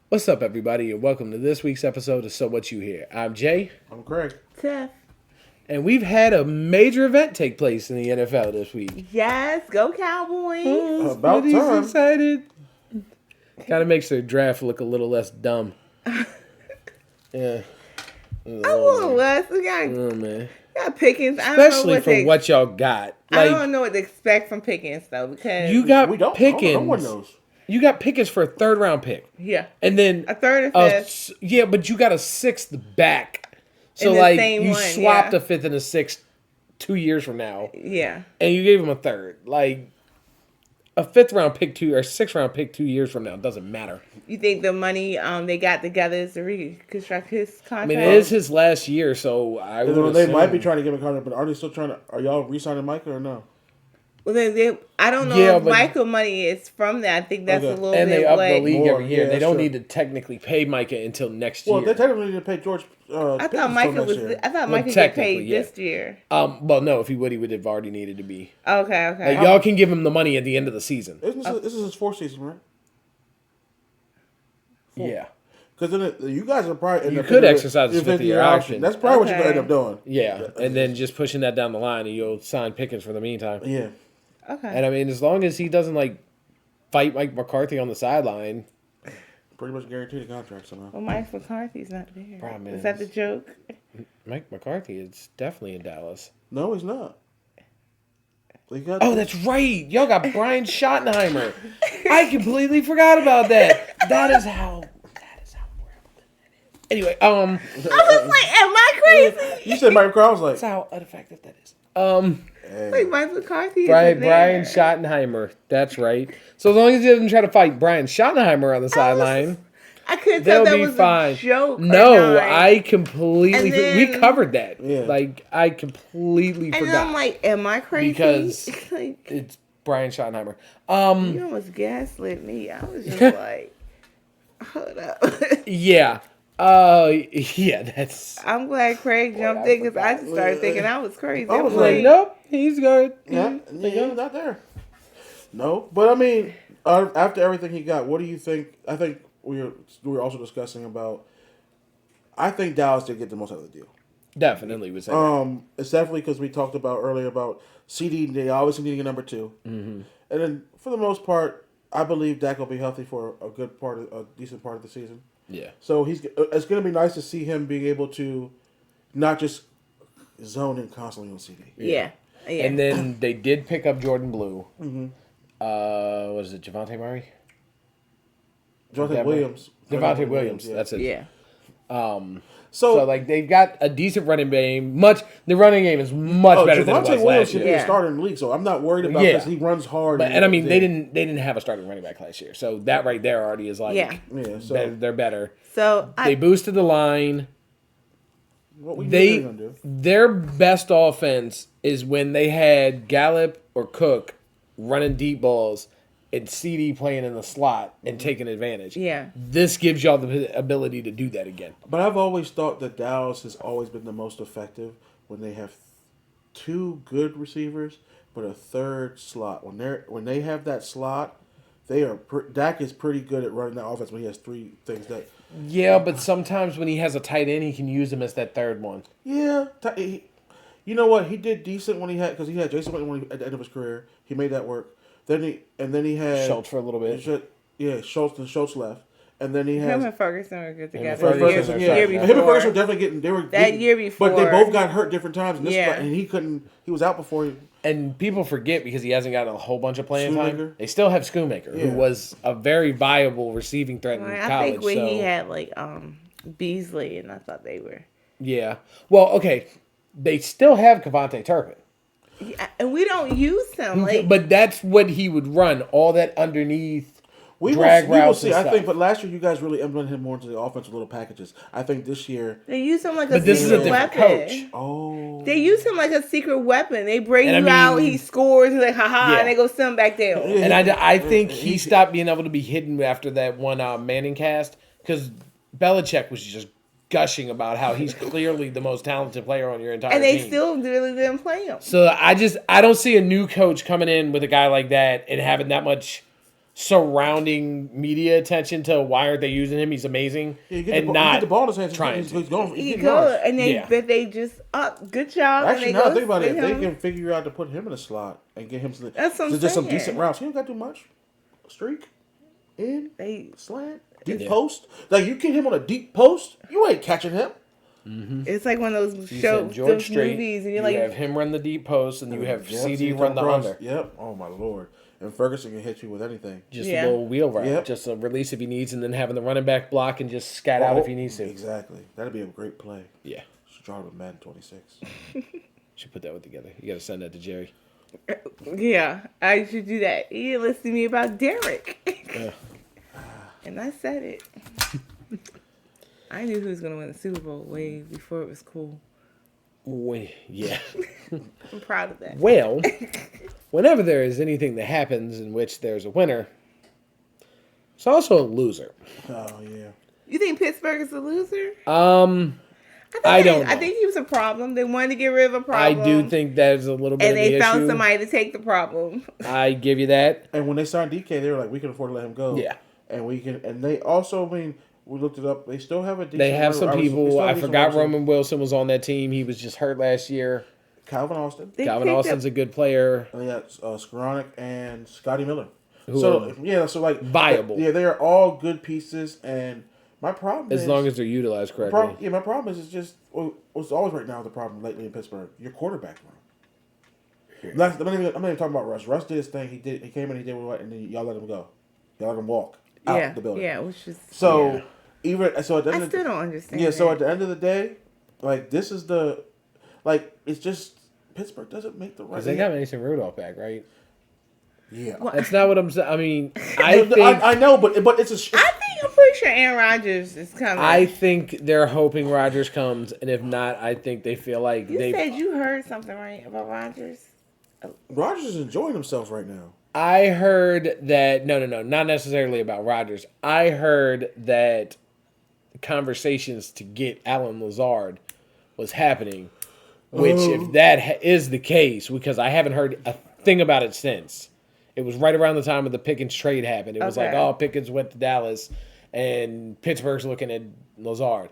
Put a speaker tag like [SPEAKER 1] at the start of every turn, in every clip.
[SPEAKER 1] What's up, everybody, and welcome to this week's episode of So What You Hear. I'm Jay,
[SPEAKER 2] I'm Craig.
[SPEAKER 3] Tiff.
[SPEAKER 1] and we've had a major event take place in the NFL this week.
[SPEAKER 3] Yes, go Cowboys.
[SPEAKER 2] About
[SPEAKER 1] Smitty's
[SPEAKER 2] time.
[SPEAKER 1] excited. Kind of makes their draft look a little less dumb. Yeah.
[SPEAKER 3] I want less. We got,
[SPEAKER 1] Oh, man.
[SPEAKER 3] got Pickens. I don't
[SPEAKER 1] Especially
[SPEAKER 3] know what
[SPEAKER 1] for
[SPEAKER 3] to,
[SPEAKER 1] what y'all got.
[SPEAKER 3] I don't know what to expect from Pickens though, because
[SPEAKER 1] You got
[SPEAKER 2] We don't.
[SPEAKER 1] Pickens.
[SPEAKER 2] No one knows.
[SPEAKER 1] You got Pickens for a third-round pick.
[SPEAKER 3] yeah,
[SPEAKER 1] And then
[SPEAKER 3] a third or fifth.
[SPEAKER 1] yeah, but you got a sixth back. So,
[SPEAKER 3] In the
[SPEAKER 1] like,
[SPEAKER 3] same
[SPEAKER 1] you
[SPEAKER 3] one,
[SPEAKER 1] swapped
[SPEAKER 3] yeah.
[SPEAKER 1] a fifth and a sixth 2 years from now.
[SPEAKER 3] Yeah,
[SPEAKER 1] And you gave him a third. Like, a fifth-round pick 2 or sixth-round pick 2 years from now doesn't matter.
[SPEAKER 3] you think the money they got together is to reconstruct his
[SPEAKER 1] I
[SPEAKER 3] contract?
[SPEAKER 1] mean, it is his last year, so I would
[SPEAKER 2] They
[SPEAKER 1] assume.
[SPEAKER 2] might be trying to give him a contract, but are they still trying to? Are y'all re-signing Micah or no?
[SPEAKER 3] Well, then I don't know
[SPEAKER 1] Yeah,
[SPEAKER 3] if
[SPEAKER 1] but-
[SPEAKER 3] Michael money is from that. I think that's
[SPEAKER 2] Okay.
[SPEAKER 3] a little
[SPEAKER 1] And
[SPEAKER 3] bit
[SPEAKER 1] they up
[SPEAKER 3] what.
[SPEAKER 1] the league
[SPEAKER 2] More,
[SPEAKER 1] every year.
[SPEAKER 2] yeah,
[SPEAKER 1] They don't
[SPEAKER 2] sure.
[SPEAKER 1] need to technically pay Micah until next
[SPEAKER 2] Well,
[SPEAKER 1] year.
[SPEAKER 2] they technically need to pay George.
[SPEAKER 3] I thought Michael was. I thought
[SPEAKER 1] Well,
[SPEAKER 3] Michael get
[SPEAKER 1] technically,
[SPEAKER 3] paid
[SPEAKER 1] yeah.
[SPEAKER 3] this year.
[SPEAKER 1] Well, no, if he would have already needed to be.
[SPEAKER 3] Okay.
[SPEAKER 1] Like, y'all can give him the money at the end of the season.
[SPEAKER 2] This is his fourth season, right?
[SPEAKER 1] Yeah.
[SPEAKER 2] Because then you guys are probably
[SPEAKER 1] You could exercise the 50-year option.
[SPEAKER 2] That's probably what you're gonna
[SPEAKER 3] Okay.
[SPEAKER 2] end up doing.
[SPEAKER 1] Yeah, and then just pushing that down the line, and you'll sign Pickens for the meantime.
[SPEAKER 2] Yeah.
[SPEAKER 3] Okay.
[SPEAKER 1] And I mean, as long as he doesn't like fight Mike McCarthy on the sideline,
[SPEAKER 2] Pretty much guaranteed a contract somehow.
[SPEAKER 3] Well, Mike McCarthy's not there.
[SPEAKER 1] Problem
[SPEAKER 3] Is that the
[SPEAKER 1] is-
[SPEAKER 3] joke?
[SPEAKER 1] Mike McCarthy is definitely in Dallas.
[SPEAKER 2] No, he's not. They got.
[SPEAKER 1] Oh, that's right. Y'all got Brian Schottenheimer. I completely forgot about that. That is how. Anyway,
[SPEAKER 3] I was like, am I crazy?
[SPEAKER 2] You said Mike McCarthy. I was like,
[SPEAKER 1] that's how ineffective that is.
[SPEAKER 2] hey.
[SPEAKER 3] Like Mike McCarthy.
[SPEAKER 1] Brian
[SPEAKER 3] isn't there.
[SPEAKER 1] Schottenheimer. That's right. So as long as he doesn't try to fight Brian Schottenheimer on the sideline,
[SPEAKER 3] I couldn't tell
[SPEAKER 1] they'll
[SPEAKER 3] that
[SPEAKER 1] be
[SPEAKER 3] was
[SPEAKER 1] fine.
[SPEAKER 3] a joke. or
[SPEAKER 1] No,
[SPEAKER 3] not.
[SPEAKER 1] I completely.
[SPEAKER 3] And then-
[SPEAKER 1] we covered that.
[SPEAKER 2] Yeah.
[SPEAKER 1] Like I completely
[SPEAKER 3] And
[SPEAKER 1] forgot
[SPEAKER 3] then I'm like, am I crazy?
[SPEAKER 1] because
[SPEAKER 3] like,
[SPEAKER 1] it's Brian Schottenheimer.
[SPEAKER 3] you almost gaslit me. I was just like, hold up.
[SPEAKER 1] Yeah. Yeah. That's.
[SPEAKER 3] I'm glad Craig jumped in because I just started thinking I was crazy.
[SPEAKER 2] I was
[SPEAKER 3] I'm
[SPEAKER 1] Like, nope, he's good.
[SPEAKER 2] Yeah, yeah, not there. No, but I mean, after everything he got, what do you think? I think we were also discussing about. I think Dallas did get the most out of the deal.
[SPEAKER 1] Definitely would say. that.
[SPEAKER 2] It's definitely because we talked about earlier about CD. They obviously needing a number 2, and then for the most part, I believe Dak will be healthy for a decent part of the season.
[SPEAKER 1] Yeah.
[SPEAKER 2] So it's going to be nice to see him being able to not just zone in constantly on CD.
[SPEAKER 3] Yeah.
[SPEAKER 1] And then they did pick up Jordan Blue. What is it, Javonte Murray?
[SPEAKER 2] Jonathan Williams.
[SPEAKER 1] Javonte Williams.
[SPEAKER 2] yeah.
[SPEAKER 1] That's it.
[SPEAKER 3] Yeah.
[SPEAKER 1] So like they've got a decent running game. The running game is much better than it
[SPEAKER 2] Javonte
[SPEAKER 1] was
[SPEAKER 2] Williams
[SPEAKER 1] last
[SPEAKER 2] should
[SPEAKER 1] year.
[SPEAKER 2] be a
[SPEAKER 3] Yeah.
[SPEAKER 2] starter in the league, so I'm not worried about
[SPEAKER 1] Yeah.
[SPEAKER 2] because he runs hard.
[SPEAKER 1] And I mean, they didn't have a starting running back last year, so that right there already is like,
[SPEAKER 3] Yeah.
[SPEAKER 2] Yeah, so
[SPEAKER 1] they're better.
[SPEAKER 3] So
[SPEAKER 1] They boosted the line.
[SPEAKER 2] what we really gonna do?
[SPEAKER 1] Their best offense is when they had Gallup or Cook running deep balls and CD playing in the slot and taking advantage.
[SPEAKER 3] Yeah.
[SPEAKER 1] This gives y'all the ability to do that again.
[SPEAKER 2] But I've always thought that Dallas has always been the most effective when they have 2 good receivers, but a third slot. When they have that slot, they are Dak is pretty good at running that offense when he has 3 things that.
[SPEAKER 1] Yeah, but sometimes when he has a tight end, he can use him as that third one.
[SPEAKER 2] Yeah, you know what? He did decent when he had Jason Witten at the end of his career. He made that work. Then he had
[SPEAKER 1] Schultz for a little bit.
[SPEAKER 2] Schultz left, and then he
[SPEAKER 3] him
[SPEAKER 2] has.
[SPEAKER 3] and Ferguson were good together.
[SPEAKER 1] Ferguson,
[SPEAKER 3] The year,
[SPEAKER 1] Ferguson,
[SPEAKER 3] year
[SPEAKER 1] yeah.
[SPEAKER 3] before.
[SPEAKER 2] Him and Ferguson were definitely getting. They were
[SPEAKER 3] That year before.
[SPEAKER 2] but they both got hurt different times. And
[SPEAKER 3] Yeah.
[SPEAKER 2] and he couldn't. He was out before.
[SPEAKER 1] And people forget because he hasn't gotten a whole bunch of playing time.
[SPEAKER 2] Schoonmaker?
[SPEAKER 1] They still have Schoonmaker,
[SPEAKER 2] Yeah.
[SPEAKER 1] who was a very viable receiving threat in
[SPEAKER 3] I
[SPEAKER 1] college.
[SPEAKER 3] think when
[SPEAKER 1] so.
[SPEAKER 3] he had like Beasley, and I thought they were.
[SPEAKER 1] Yeah. Well, okay. They still have Kevontae Turpin.
[SPEAKER 3] Yeah, and we don't use him. Like,
[SPEAKER 1] But that's what he would run. All that underneath
[SPEAKER 2] We
[SPEAKER 1] drag
[SPEAKER 2] will
[SPEAKER 1] routes
[SPEAKER 2] see.
[SPEAKER 1] and
[SPEAKER 2] I
[SPEAKER 1] stuff.
[SPEAKER 2] think, but last year you guys really implemented him more into the offensive little packages. I think this year.
[SPEAKER 3] they use him like a
[SPEAKER 1] But this is a
[SPEAKER 3] secret
[SPEAKER 1] different
[SPEAKER 3] weapon.
[SPEAKER 1] coach.
[SPEAKER 2] Oh.
[SPEAKER 3] They use him like a secret weapon. They bring
[SPEAKER 1] And
[SPEAKER 3] you
[SPEAKER 1] I
[SPEAKER 3] out,
[SPEAKER 1] mean-
[SPEAKER 3] he scores, he's like, haha,
[SPEAKER 1] Yeah.
[SPEAKER 3] and they go sit him back down.
[SPEAKER 1] And I think he stopped being able to be hidden after that one Manning cast because Belichick was just gushing about how he's clearly the most talented player on your entire
[SPEAKER 3] And they
[SPEAKER 1] team.
[SPEAKER 3] still really didn't play him.
[SPEAKER 1] So I don't see a new coach coming in with a guy like that and having that much surrounding media attention to why aren't they using him? He's amazing,
[SPEAKER 2] Yeah, you
[SPEAKER 1] and
[SPEAKER 2] you
[SPEAKER 1] not
[SPEAKER 2] get the ball in his hands.
[SPEAKER 1] trying
[SPEAKER 2] He's
[SPEAKER 1] to.
[SPEAKER 2] going. He's
[SPEAKER 3] He
[SPEAKER 2] getting
[SPEAKER 3] go
[SPEAKER 2] yards.
[SPEAKER 3] and they
[SPEAKER 1] Yeah.
[SPEAKER 3] but they just good job.
[SPEAKER 2] Actually,
[SPEAKER 3] and
[SPEAKER 2] now
[SPEAKER 3] they
[SPEAKER 2] I think about it, if
[SPEAKER 3] spin
[SPEAKER 2] they
[SPEAKER 3] him.
[SPEAKER 2] can figure out to put him in a slot and get him some,
[SPEAKER 3] That's what I'm
[SPEAKER 2] just some
[SPEAKER 3] saying.
[SPEAKER 2] decent routes, he don't got to do much. Streak, in,
[SPEAKER 3] They
[SPEAKER 2] slant, deep
[SPEAKER 1] Yeah.
[SPEAKER 2] post. Like you get him on a deep post, you ain't catching him.
[SPEAKER 3] it's like one of those
[SPEAKER 1] You
[SPEAKER 3] shows,
[SPEAKER 1] said George
[SPEAKER 3] those
[SPEAKER 1] Strait.
[SPEAKER 3] movies, and
[SPEAKER 1] You
[SPEAKER 3] you're like,
[SPEAKER 1] have him run the deep post, and you have
[SPEAKER 2] Yep,
[SPEAKER 1] CD
[SPEAKER 2] come
[SPEAKER 1] run the
[SPEAKER 2] across.
[SPEAKER 1] under.
[SPEAKER 2] Yep. Oh my lord. And Ferguson can hit you with anything.
[SPEAKER 1] Just
[SPEAKER 3] Yeah.
[SPEAKER 1] a little wheel route,
[SPEAKER 2] Yep.
[SPEAKER 1] just a release if he needs, and then having the running back block and just scat out if he needs to.
[SPEAKER 2] Exactly. That'd be a great play.
[SPEAKER 1] Yeah,
[SPEAKER 2] Should draw it with Madden 26.
[SPEAKER 1] should put that one together. You got to send that to Jerry.
[SPEAKER 3] yeah, I should do that. He didn't listen to me about Derek,
[SPEAKER 1] Yeah.
[SPEAKER 3] and I said it. I knew who was gonna win the Super Bowl way before it was cool.
[SPEAKER 1] Yeah.
[SPEAKER 3] I'm proud of that.
[SPEAKER 1] Well, whenever there is anything that happens in which there's a winner, it's also a loser.
[SPEAKER 2] Oh yeah.
[SPEAKER 3] You think Pittsburgh is a loser?
[SPEAKER 1] I don't know.
[SPEAKER 3] I think he was a problem. They wanted to get rid of a
[SPEAKER 1] I
[SPEAKER 3] problem.
[SPEAKER 1] do think that is a little bit
[SPEAKER 3] and
[SPEAKER 1] of
[SPEAKER 3] they
[SPEAKER 1] the
[SPEAKER 3] found
[SPEAKER 1] issue.
[SPEAKER 3] somebody to take the problem.
[SPEAKER 1] I give you that.
[SPEAKER 2] And when they signed DK, they were like, we can afford to let him go.
[SPEAKER 1] Yeah.
[SPEAKER 2] And we can. And they also, I mean, we looked it up. They still have a decent.
[SPEAKER 1] They have some
[SPEAKER 2] they
[SPEAKER 1] people.
[SPEAKER 2] still have
[SPEAKER 1] I
[SPEAKER 2] a decent
[SPEAKER 1] forgot
[SPEAKER 2] wide receiver.
[SPEAKER 1] Roman Wilson was on that team. He was just hurt last year.
[SPEAKER 2] Calvin Austin.
[SPEAKER 3] They
[SPEAKER 1] Calvin
[SPEAKER 3] picked
[SPEAKER 1] Austin's
[SPEAKER 3] up-
[SPEAKER 1] a good player.
[SPEAKER 2] And they got Skoranek and Scotty Miller.
[SPEAKER 1] Who
[SPEAKER 2] So
[SPEAKER 1] are
[SPEAKER 2] yeah, so like
[SPEAKER 1] viable.
[SPEAKER 2] Yeah, they are all good pieces. And my problem is
[SPEAKER 1] As long as they're utilized correctly.
[SPEAKER 2] my problem is it's just what's always right now the problem lately in Pittsburgh. Your quarterback room. I'm not even talking about Russ. Russ did his thing. He came in. He did what, and then y'all let him go. Y'all let him walk out the building.
[SPEAKER 3] Yeah, which is
[SPEAKER 2] So
[SPEAKER 3] yeah.
[SPEAKER 2] even so, at the end
[SPEAKER 3] I
[SPEAKER 2] of
[SPEAKER 3] still don't understand.
[SPEAKER 2] yeah. So
[SPEAKER 3] that.
[SPEAKER 2] at the end of the day, like this is it's just Pittsburgh doesn't make the right.
[SPEAKER 1] Because they got Mason Rudolph back, right?
[SPEAKER 2] Yeah.
[SPEAKER 1] That's not what I'm saying. I mean,
[SPEAKER 2] I know, but it's a.
[SPEAKER 3] I'm pretty sure Aaron Rodgers is coming.
[SPEAKER 1] I think they're hoping Rodgers comes, and if not, I think they feel like
[SPEAKER 3] you
[SPEAKER 1] they.
[SPEAKER 3] said you heard something right about Rodgers.
[SPEAKER 2] Rodgers is enjoying himself right now.
[SPEAKER 1] I heard that no, not necessarily about Rodgers. I heard that conversations to get Alan Lazard was happening, which if that is the case, because I haven't heard a thing about it since. It was right around the time of the Pickens trade happened. It was like,
[SPEAKER 3] Okay.
[SPEAKER 1] oh, Pickens went to Dallas, and Pittsburgh's looking at Lazard.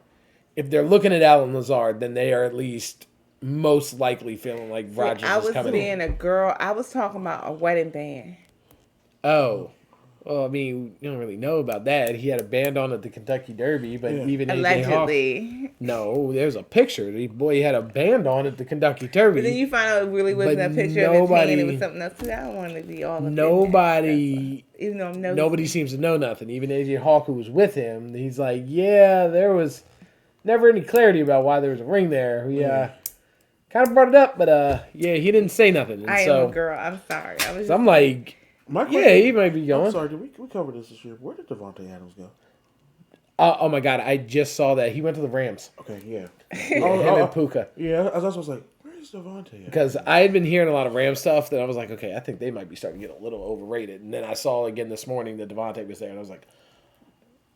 [SPEAKER 1] If they're looking at Alan Lazard, then they are at least most likely feeling like Rodgers
[SPEAKER 3] I
[SPEAKER 1] is
[SPEAKER 3] was
[SPEAKER 1] coming
[SPEAKER 3] being
[SPEAKER 1] in.
[SPEAKER 3] a girl. I was talking about a wedding band.
[SPEAKER 1] Oh. Well, I mean, you don't really know about that. He had a band on at the Kentucky Derby, but
[SPEAKER 2] Yeah.
[SPEAKER 1] even AJ Hawk.
[SPEAKER 3] Allegedly.
[SPEAKER 1] No, there's a picture. The boy had a band on at the Kentucky Derby.
[SPEAKER 3] But then you find out it really wasn't
[SPEAKER 1] But
[SPEAKER 3] a picture of his hand. It was
[SPEAKER 1] nobody-
[SPEAKER 3] something else. Too. I don't want to be all up in
[SPEAKER 1] Nobody,
[SPEAKER 3] that. Even though I'm nosy.
[SPEAKER 1] nobody seems to know nothing. Even AJ Hawk, who was with him, he's like, yeah, there was never any clarity about why there was a ring there. We kind of brought it up, but yeah, he didn't say nothing. And
[SPEAKER 3] I am
[SPEAKER 1] so,
[SPEAKER 3] a girl. I'm sorry. I was
[SPEAKER 1] so I'm like,
[SPEAKER 2] My
[SPEAKER 1] yeah,
[SPEAKER 2] question-
[SPEAKER 1] he might be
[SPEAKER 2] I'm
[SPEAKER 1] going.
[SPEAKER 2] sorry, did we cover this year? Where did Devontae Adams go?
[SPEAKER 1] Oh my God, I just saw that. He went to the Rams.
[SPEAKER 2] Okay, yeah.
[SPEAKER 1] Him and Puka.
[SPEAKER 2] Yeah, I was like, where's Devontae at?
[SPEAKER 1] Because I had been hearing a lot of Ram stuff that I was like, okay, I think they might be starting to get a little overrated. And then I saw again this morning that Devontae was there, and I was like,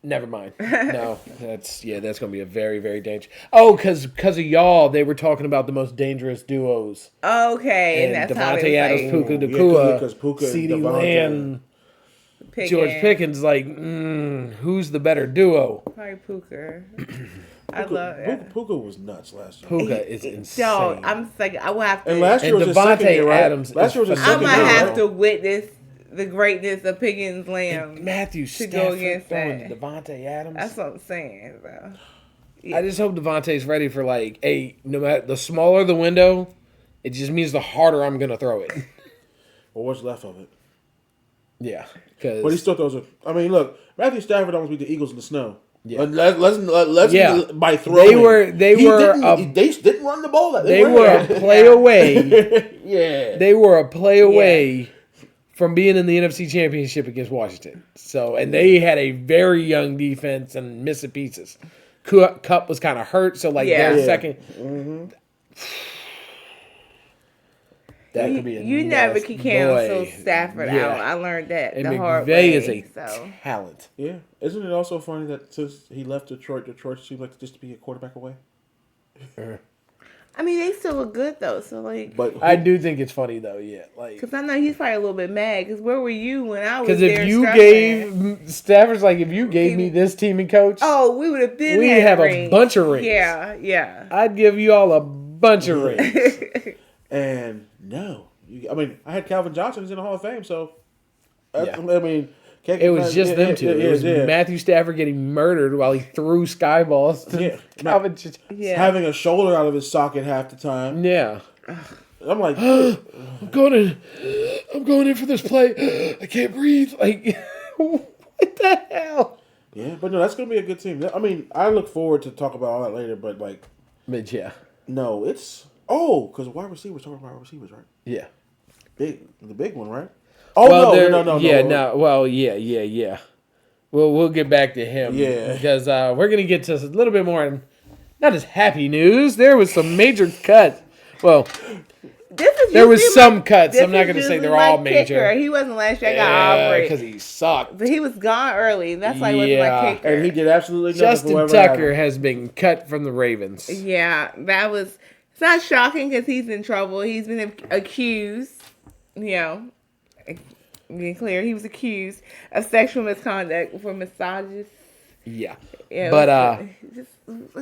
[SPEAKER 1] never mind. No, that's going to be a very, very dangerous. Oh, because of y'all, they were talking about the most dangerous duos.
[SPEAKER 3] okay, and
[SPEAKER 1] And
[SPEAKER 3] that's how
[SPEAKER 1] Devontae
[SPEAKER 3] they
[SPEAKER 1] Adams,
[SPEAKER 3] was like,
[SPEAKER 1] Puka
[SPEAKER 2] Yeah,
[SPEAKER 1] Nakua,
[SPEAKER 2] 'cause Puka and
[SPEAKER 1] CeeDee
[SPEAKER 2] Devontae.
[SPEAKER 1] Lamb,
[SPEAKER 3] Pickens.
[SPEAKER 1] George Pickens, like, who's the better duo?
[SPEAKER 3] Probably Puka. I love it.
[SPEAKER 2] Puka was nuts last year.
[SPEAKER 1] Puka is insane.
[SPEAKER 3] Dog, I'm just like, I will have to.
[SPEAKER 2] And last year
[SPEAKER 1] And
[SPEAKER 2] was his second
[SPEAKER 1] Devontae
[SPEAKER 2] year, right?
[SPEAKER 1] Adams
[SPEAKER 2] Last
[SPEAKER 1] is
[SPEAKER 2] year was his
[SPEAKER 3] I
[SPEAKER 2] second
[SPEAKER 3] might
[SPEAKER 2] year.
[SPEAKER 3] have
[SPEAKER 2] right?
[SPEAKER 3] to witness the greatness of Pickens Lamb.
[SPEAKER 1] Matthew
[SPEAKER 3] to go
[SPEAKER 1] Stafford
[SPEAKER 3] against
[SPEAKER 1] throwing
[SPEAKER 3] that.
[SPEAKER 1] to Devontae Adams.
[SPEAKER 3] That's what I'm saying, bro.
[SPEAKER 1] I just hope Devontae's ready for like, hey, no matter the smaller the window, it just means the harder I'm gonna throw it.
[SPEAKER 2] Well, what's left of it?
[SPEAKER 1] Yeah,
[SPEAKER 2] But he
[SPEAKER 1] because
[SPEAKER 2] still throws it. I mean, look, Matthew Stafford almost beat the Eagles in the snow.
[SPEAKER 1] Yeah.
[SPEAKER 2] Let's
[SPEAKER 1] Yeah.
[SPEAKER 2] by throwing.
[SPEAKER 1] They
[SPEAKER 2] didn't run the ball.
[SPEAKER 1] they were a play away.
[SPEAKER 2] Yeah.
[SPEAKER 1] They were a play away from being in the NFC Championship against Washington. So, and they had a very young defense and missing pieces. Cup was kind of hurt, so like
[SPEAKER 3] Yeah.
[SPEAKER 1] their
[SPEAKER 3] Yeah.
[SPEAKER 1] second.
[SPEAKER 2] Mm-hmm.
[SPEAKER 1] That could be a
[SPEAKER 3] You never
[SPEAKER 1] nasty
[SPEAKER 3] can cancel
[SPEAKER 1] boy.
[SPEAKER 3] Stafford
[SPEAKER 1] Yeah.
[SPEAKER 3] out. I learned that
[SPEAKER 1] And
[SPEAKER 3] the hard
[SPEAKER 1] McVay
[SPEAKER 3] way.
[SPEAKER 1] is a
[SPEAKER 3] so.
[SPEAKER 1] talent.
[SPEAKER 2] Yeah. Isn't it also funny that since he left Detroit seemed like just to be a quarterback away?
[SPEAKER 3] I I mean, they still look good though. So like,
[SPEAKER 2] But
[SPEAKER 1] I do think it's funny though. Yeah, like
[SPEAKER 3] because I know he's probably a little bit mad. Because where were you when I was
[SPEAKER 1] because
[SPEAKER 3] there?
[SPEAKER 1] if you
[SPEAKER 3] struggling?
[SPEAKER 1] gave Stafford's like if you gave me this team and coach,
[SPEAKER 3] we would have been.
[SPEAKER 1] we
[SPEAKER 3] had
[SPEAKER 1] have
[SPEAKER 3] rings.
[SPEAKER 1] a bunch of rings.
[SPEAKER 3] Yeah.
[SPEAKER 1] I'd give you all a bunch of rings.
[SPEAKER 2] and no, I mean, I had Calvin Johnson who's in the Hall of Fame, so
[SPEAKER 1] Yeah.
[SPEAKER 2] I mean.
[SPEAKER 1] It was just them two. It was Matthew Stafford getting murdered while he threw sky balls to Calvin.
[SPEAKER 2] Having a shoulder out of his socket half the time.
[SPEAKER 1] Yeah.
[SPEAKER 2] I'm like,
[SPEAKER 1] I'm going in for this play. I can't breathe. Like, what the hell?
[SPEAKER 2] Yeah, but no, that's gonna be a good team. I mean, I look forward to talk about all that later, but like,
[SPEAKER 1] yeah.
[SPEAKER 2] No, it's because wide receivers talking about wide receivers, right?
[SPEAKER 1] Yeah.
[SPEAKER 2] The big one, right? Oh well, no.
[SPEAKER 1] Yeah, no. Well, yeah. We'll get back to him.
[SPEAKER 2] Yeah.
[SPEAKER 1] Because we're gonna get to a little bit more, not as happy news. There was some major cuts. Well, there was some cuts. I'm not gonna say they're all major.
[SPEAKER 3] Kicker. He wasn't last year. I got Aubrey
[SPEAKER 1] because he sucked.
[SPEAKER 3] But he was gone early. That's why he wasn't my kicker.
[SPEAKER 2] And he did absolutely nothing.
[SPEAKER 1] Justin Tucker has been cut from the Ravens.
[SPEAKER 3] Yeah, that was. It's not shocking because he's in trouble. He's been accused. Being clear, he was accused of sexual misconduct for massages.
[SPEAKER 1] Yeah,
[SPEAKER 3] but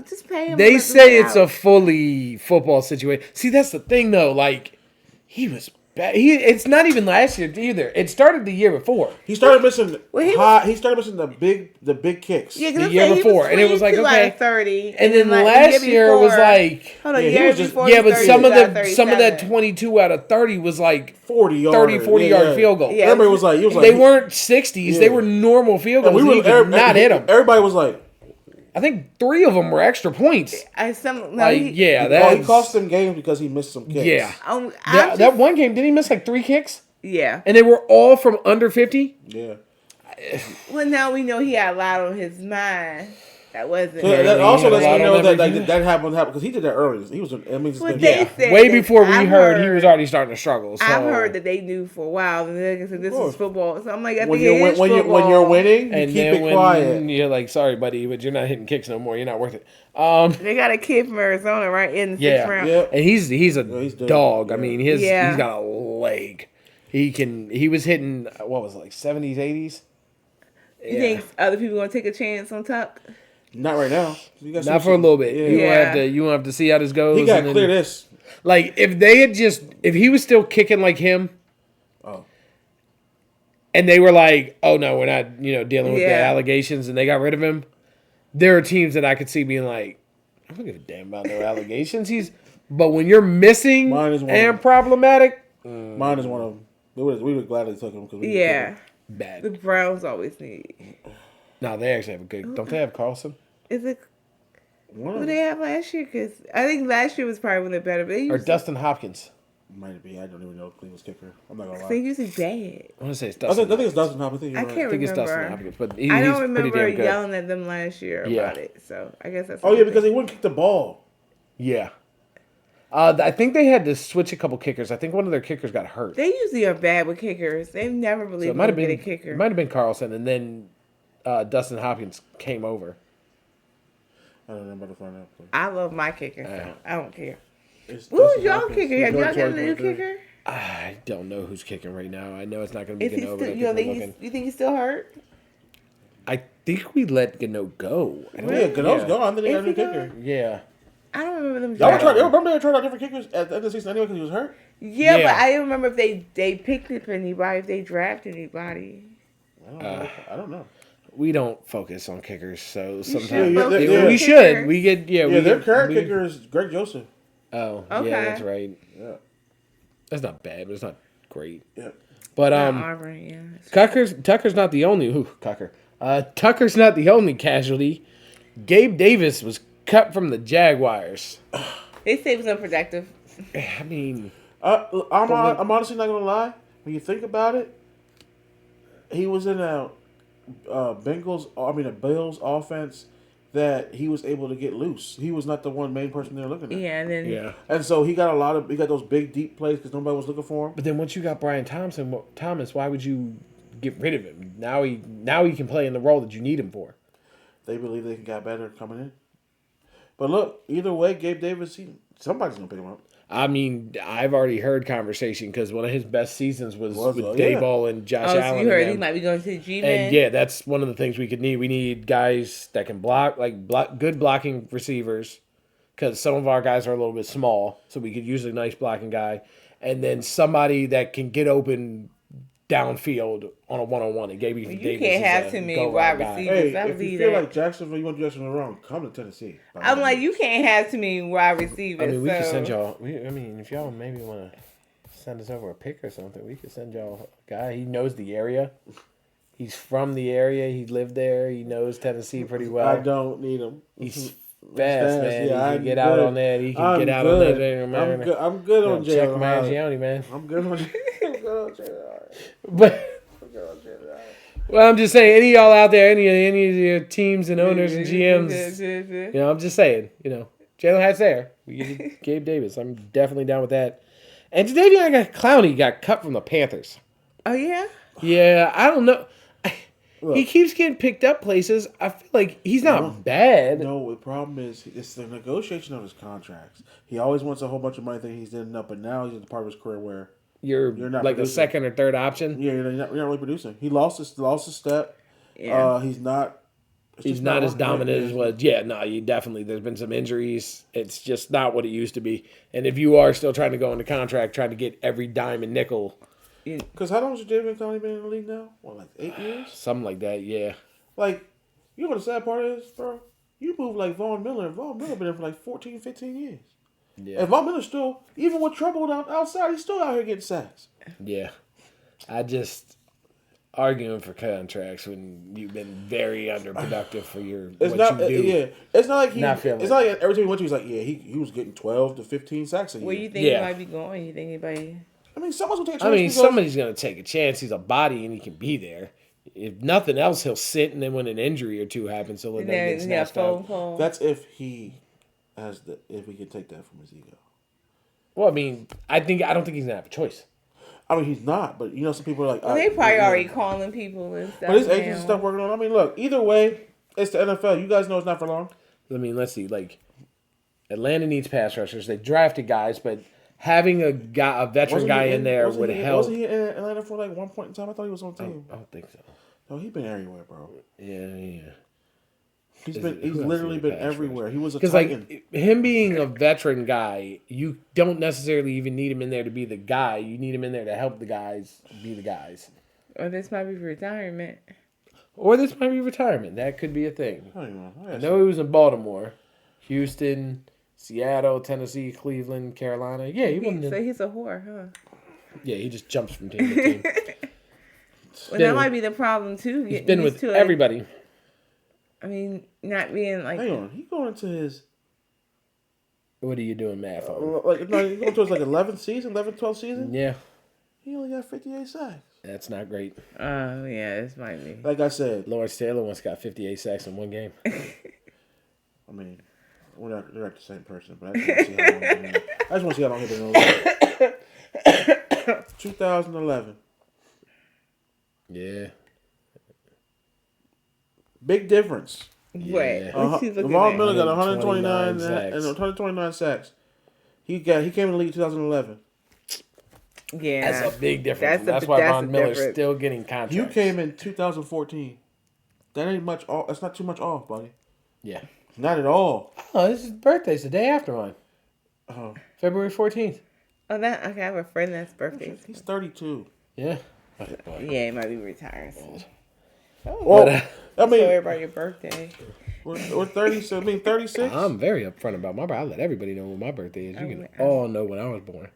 [SPEAKER 3] just pay him.
[SPEAKER 1] They say it's a fully football situation. See, that's the thing though. Like, he was bad. It's not even last year either. It started the year before.
[SPEAKER 2] He started missing. He started missing the big kicks.
[SPEAKER 3] Yeah,
[SPEAKER 1] the year before, and it was like okay,
[SPEAKER 3] 30,
[SPEAKER 1] and then last year was like
[SPEAKER 3] but some of
[SPEAKER 1] that 22 out of 30 was like
[SPEAKER 2] 40
[SPEAKER 1] yard field goal.
[SPEAKER 2] Yeah. Everybody was like,
[SPEAKER 1] they weren't 60s; they were normal field goals. He could not hit them.
[SPEAKER 2] Everybody was like,
[SPEAKER 1] I think 3 of them were extra points.
[SPEAKER 2] He cost them games because he missed some kicks.
[SPEAKER 1] Yeah, that one game did he miss like 3 kicks?
[SPEAKER 3] Yeah,
[SPEAKER 1] and they were all from under 50.
[SPEAKER 2] Yeah.
[SPEAKER 3] Well, now we know he had a lot on his mind. That wasn't.
[SPEAKER 2] So that also lets me know that happened because he did that early. He was.
[SPEAKER 1] Way before we heard he was already starting to struggle. So.
[SPEAKER 3] I've heard that they knew for a while. And like I said, this is football. So I'm like,
[SPEAKER 2] when you're winning, you keep it quiet.
[SPEAKER 1] You're like, sorry, buddy, but you're not hitting kicks no more. You're not worth it.
[SPEAKER 3] They got a kid from Arizona right in the 6th round.
[SPEAKER 1] Yeah, and he's a dog. I mean, he's got a leg. He was hitting what was it, like 70s, 80s.
[SPEAKER 3] You think other people gonna take a chance on Tuck?
[SPEAKER 2] Not right now.
[SPEAKER 1] Not for a little bit. Yeah. You won't have to see how this goes.
[SPEAKER 2] He got to clear this.
[SPEAKER 1] Like if he was still kicking like him, and they were like, oh no, we're not dealing with the allegations, and they got rid of him. There are teams that I could see being like, I don't give a damn about their allegations. But when you're missing and problematic,
[SPEAKER 2] mine is one of them. We would gladly take him because
[SPEAKER 1] bad.
[SPEAKER 3] The Browns always need.
[SPEAKER 1] No, they actually have a good. Don't they have Carlson?
[SPEAKER 3] Is it? Who they have last year? Because I think last year was probably one of the better. Or
[SPEAKER 1] Dustin Hopkins.
[SPEAKER 2] Might be. I don't even know Cleveland's kicker. I'm not gonna lie.
[SPEAKER 3] They usually bad.
[SPEAKER 1] I want to say it's Dustin.
[SPEAKER 2] I think it's Dustin Hopkins.
[SPEAKER 3] I can't remember.
[SPEAKER 1] It's Dustin Hopkins, but
[SPEAKER 3] I don't remember yelling at them last year about it. So I guess that's.
[SPEAKER 2] Oh yeah, because he wouldn't kick the ball.
[SPEAKER 1] Yeah. I think they had to switch a couple kickers. I think one of their kickers got hurt.
[SPEAKER 3] They usually are bad with kickers. They've never really been a kicker.
[SPEAKER 1] It might have been Carlson, and then Dustin Hopkins came over.
[SPEAKER 2] I don't know about to find out.
[SPEAKER 3] I love my kicker, so I don't care. Who's y'all kicker? Have y'all got a new kicker?
[SPEAKER 1] I don't know who's kicking right now. I know it's not going to be Gano.
[SPEAKER 3] You think he's still hurt?
[SPEAKER 1] I think we let Gano go.
[SPEAKER 2] Gano's gone. Then they got a new kicker.
[SPEAKER 1] Yeah.
[SPEAKER 3] I don't remember them.
[SPEAKER 2] Remember they tried out different kickers at the end of the season anyway because he was hurt?
[SPEAKER 3] Yeah, but I don't remember if they picked it for anybody, if they drafted anybody.
[SPEAKER 2] I don't know.
[SPEAKER 1] We don't focus on kickers, so sometimes
[SPEAKER 3] we
[SPEAKER 1] should. We get
[SPEAKER 2] their current kicker is Greg Joseph.
[SPEAKER 1] Oh, okay. Yeah, that's right.
[SPEAKER 2] Yeah,
[SPEAKER 1] that's not bad, but it's not great.
[SPEAKER 2] Yeah,
[SPEAKER 1] but Tucker's not the only. Tucker's not the only casualty. Gabe Davis was cut from the Jaguars.
[SPEAKER 3] They say he was unproductive.
[SPEAKER 1] I mean,
[SPEAKER 2] I'm honestly not gonna lie. When you think about it, he was in a Bills offense that he was able to get loose. He was not the main person they were looking at.
[SPEAKER 3] Yeah,
[SPEAKER 2] and so he got those big deep plays because nobody was looking for him.
[SPEAKER 1] But then once you got Brian Thomas, why would you get rid of him? Now he can play in the role that you need him for.
[SPEAKER 2] They believe they got better coming in. But look, either way, Gabe Davis, somebody's gonna pick him up.
[SPEAKER 1] I mean, I've already heard conversation because one of his best seasons was with Dayball and Josh
[SPEAKER 3] Oh,
[SPEAKER 1] Allen.
[SPEAKER 3] so you heard
[SPEAKER 1] and
[SPEAKER 3] he might be going to the G-Man?
[SPEAKER 1] And yeah, that's one of the things we could need. We need guys that can block, good blocking receivers, because some of our guys are a little bit small, so we could use a nice blocking guy, and then somebody that can get open downfield on a one-on-one. And Gabe Davis
[SPEAKER 3] you can't have too many wide receivers.
[SPEAKER 2] Hey, if you feel like Jacksonville, you want to do Jacksonville wrong, come to Tennessee.
[SPEAKER 3] I'm like, you can't have too many wide receivers.
[SPEAKER 1] I mean, we could send y'all. If y'all maybe want to send us over a pick or something, we could send y'all a guy. He knows the area. He's from the area. He lived there. He knows Tennessee pretty well.
[SPEAKER 2] I don't need him.
[SPEAKER 1] He's fast, man.
[SPEAKER 2] Yeah,
[SPEAKER 1] he can get out on that. He can get out on that. Man.
[SPEAKER 2] I'm good on Jalen.
[SPEAKER 1] Check Mangione, man.
[SPEAKER 2] I'm good on Jalen.
[SPEAKER 1] But well, I'm just saying, any of y'all out there, any of your teams and owners and GMs, I'm just saying, Jalen Hyatt's there. We get Gabe Davis. I'm definitely down with that. And today I got Clowney got cut from the Panthers.
[SPEAKER 3] Oh yeah.
[SPEAKER 1] Yeah, I don't know. He keeps getting picked up places. I feel like he's not bad.
[SPEAKER 2] No, the problem is it's the negotiation of his contracts. He always wants a whole bunch of money that he's ending up, but now he's at the part of his career where
[SPEAKER 1] you're not like producing. A second or third option.
[SPEAKER 2] Yeah, you're not really producing. He lost his step.
[SPEAKER 3] Yeah.
[SPEAKER 2] He's not.
[SPEAKER 1] He's not as dominant as was. Yeah, no, you definitely. There's been some injuries. It's just not what it used to be. And if you are still trying to go into contract, trying to get every dime and nickel.
[SPEAKER 2] Because how long has David Clowney been in the league now? What, like 8 years?
[SPEAKER 1] Something like that, yeah.
[SPEAKER 2] Like, you know what the sad part is, bro? You move like Von Miller. Von Miller been there for like 14, 15 years. Yeah. And Von Miller still, even with trouble outside, he's still out here getting sacks.
[SPEAKER 1] Yeah. I just arguing for contracts when you've been very underproductive for your
[SPEAKER 2] you do. Yeah. It's not like it's not like every time he went to, he's like, yeah, he was getting 12 to 15 sacks a year.
[SPEAKER 3] Where you think he might be going? You think anybody?
[SPEAKER 2] I mean, someone's gonna take a chance.
[SPEAKER 1] Somebody's gonna take a chance. He's a body and he can be there. If nothing else, he'll sit, and then when an injury or two happens, he'll let that get snatched up.
[SPEAKER 2] That's if he if we can take that from his ego.
[SPEAKER 1] Well, I mean, I don't think he's gonna have a choice.
[SPEAKER 2] I mean, he's not, but some people are like,
[SPEAKER 3] well, they probably already calling people and stuff.
[SPEAKER 2] But his agents and stuff working on. I mean, look, either way, it's the NFL. You guys know it's not for long.
[SPEAKER 1] I mean, let's see. Like, Atlanta needs pass rushers. They drafted guys, but having a veteran guy in there would help.
[SPEAKER 2] Was he in Atlanta for like one point in time? I thought he was on the team.
[SPEAKER 1] I don't think so.
[SPEAKER 2] No, he's been everywhere, bro.
[SPEAKER 1] Yeah.
[SPEAKER 2] He's literally been everywhere. He was a Titan.
[SPEAKER 1] Like him being a veteran guy, you don't necessarily even need him in there to be the guy. You need him in there to help the guys be the guys.
[SPEAKER 3] Or this might be retirement.
[SPEAKER 1] That could be a thing. I know he was in Baltimore, Houston, Seattle, Tennessee, Cleveland, Carolina. Yeah,
[SPEAKER 3] So he's a whore, huh?
[SPEAKER 1] Yeah, he just jumps from team to team.
[SPEAKER 3] Well, that might be the problem too.
[SPEAKER 1] He's been with everybody.
[SPEAKER 3] I mean, not being like.
[SPEAKER 2] Hang on, he going into his.
[SPEAKER 1] What are you doing math on?
[SPEAKER 2] He's going to his 11th season, 11th, 12th season.
[SPEAKER 1] Yeah.
[SPEAKER 2] He only got 58 sacks.
[SPEAKER 1] That's not great.
[SPEAKER 3] Oh yeah, this might be.
[SPEAKER 2] Like I said,
[SPEAKER 1] Lawrence Taylor once got 58 sacks in one game.
[SPEAKER 2] I mean, they're not the same person, but I just want to see how long he's been in the league. 2011.
[SPEAKER 1] Yeah.
[SPEAKER 2] Big difference.
[SPEAKER 3] Wait,
[SPEAKER 2] Von Miller got 129 sacks. He came in the league in 2011.
[SPEAKER 3] Yeah,
[SPEAKER 1] that's a big difference. That's why Von Miller's still getting contracts.
[SPEAKER 2] You came in 2014. That ain't much off. That's not too much off, buddy.
[SPEAKER 1] Yeah,
[SPEAKER 2] not at all.
[SPEAKER 1] Oh, this is birthday. It's the day after mine. Oh, February 14th.
[SPEAKER 3] Oh, okay. I have a friend that's birthday.
[SPEAKER 2] He's 32.
[SPEAKER 1] Yeah.
[SPEAKER 3] Yeah, he might be retired.
[SPEAKER 2] Well, I mean,
[SPEAKER 3] sorry about your birthday.
[SPEAKER 2] We're 30. So I mean, 36.
[SPEAKER 1] I'm very upfront about my birthday. I let everybody know when my birthday is. You can all know when I was born.